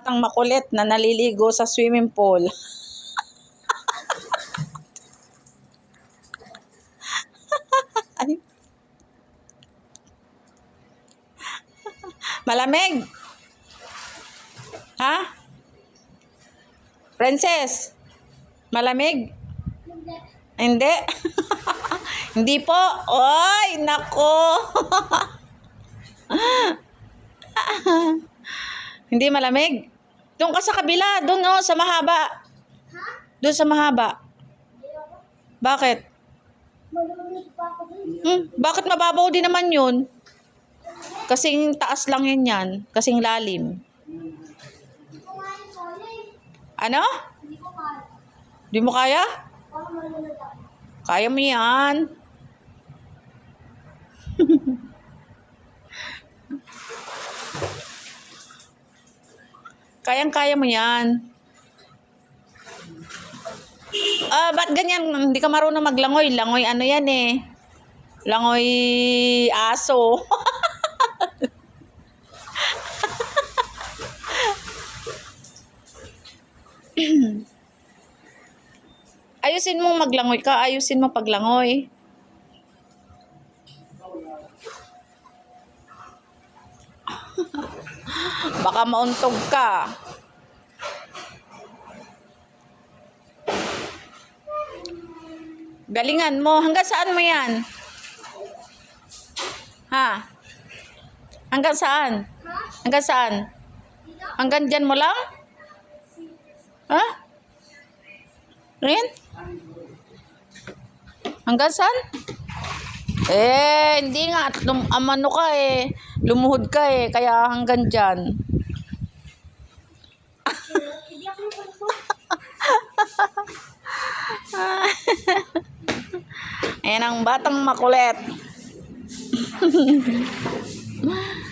Ang makulit na naliligo sa swimming pool. Ay. Malamig. Ha? Princess? Malamig? Hindi. Hindi po. Oy, nako. Hindi malamig. Doon ka sa kabila, doon oh, sa mahaba. Doon sa mahaba. Bakit? Bakit mababaw din naman yun? Kasing taas lang yun yan. Kasing lalim. Ano? Di mo kaya? Kaya mo yan. Kayang-kaya mo yan. Ba't ganyan? Hindi ka marunong maglangoy. Langoy ano yan eh. Langoy aso. Ayusin mo maglangoy ka. Ayusin mo paglangoy. Baka mauntog ka. Galingan mo. Hanggang saan mo yan? Ha? Hanggang saan? Hanggang saan? Hanggang dyan mo lang? Ha? Rin? Hanggang saan? Hindi nga. Amano ka eh. Lumuhod ka eh. Kaya hanggang dyan. Ayan ang batang makulit.